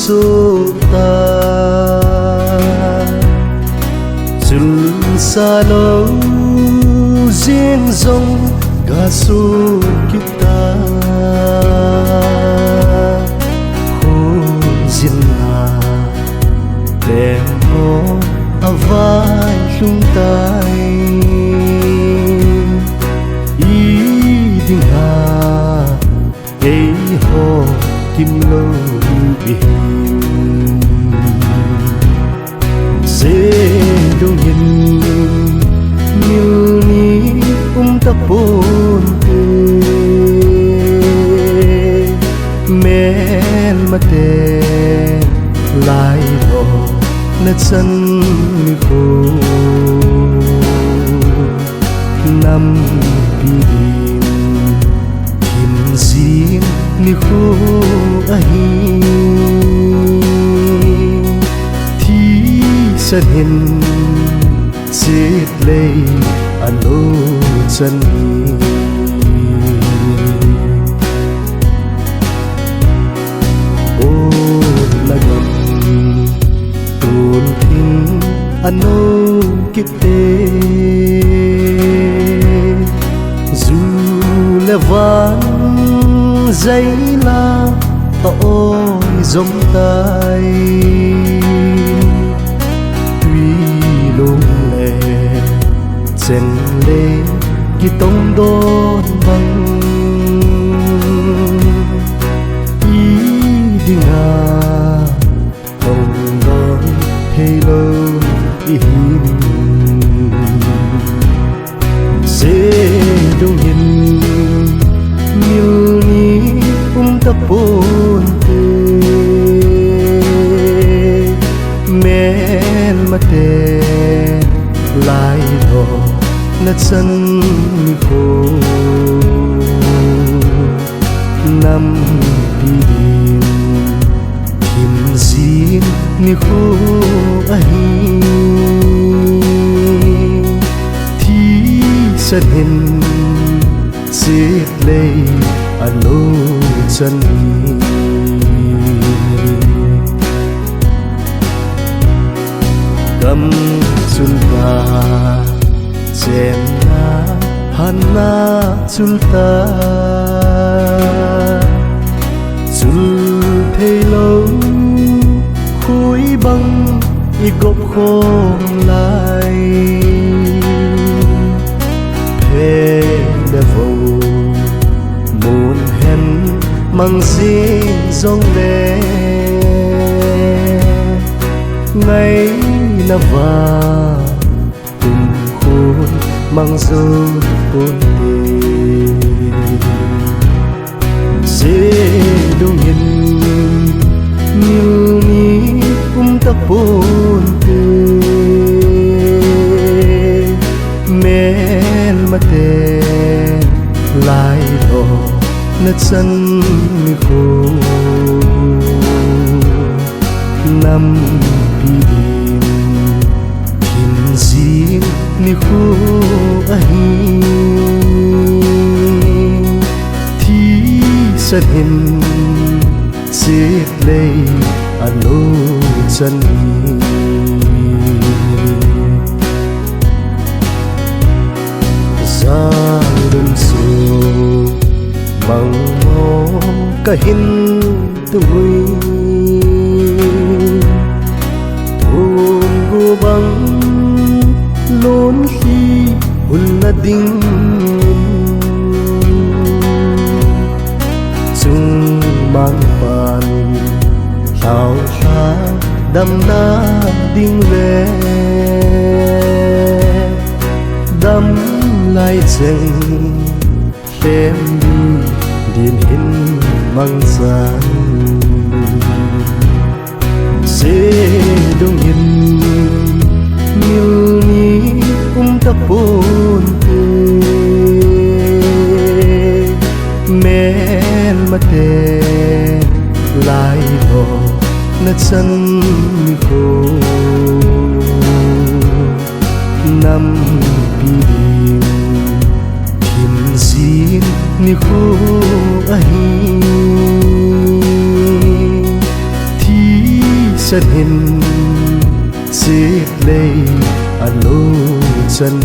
su ta chul sa lo riêng rong ga su kita khu zin na đêm ho avai lung tai i ding ha ei ho kim lo bi se dong hin như ni ta pun te men mate lai ho na chân ni ko nam pi din kim zin ni ko ahi thi san hin chết lây alo chân ô là ngầm tuôn thinh ano kite dù là vang dây la ôi giống tay tuy lung lệ chân lê ki tông đôn băng ý đi ngà tông đón hay lâu ý hiểm dễ đông nhìn như ní ta bồn tê men mà tê lai đò na chân ko nam pi din kim zin ni ko ahi thi san hin chết lây alo chân cầm sulta chen na hana sulta sul thei lâu khối băng y gốc khom lại phê đa vô muốn hen mang gì dòng đê ngày na va mang dấu bốn tê dễ đông nhìn như ní ta bốn tê men mà tê lai đò na chân ko nam pi din kim zin ni ko ahi thi san hin chết lây alo chân ra đơn su bằng mô cả hin tuổi thôn gu băng lốn khi hôn là đinh chung mang bàn thao xa đâm na đinh lệ đâm lại chân thêm đi điền hình mang gian dễ đông nhìn như ní ta bốn tê men mà tê lai đò na chân ko nam pi din kim zin ni ko ahi thi sân hình xích lây alo chân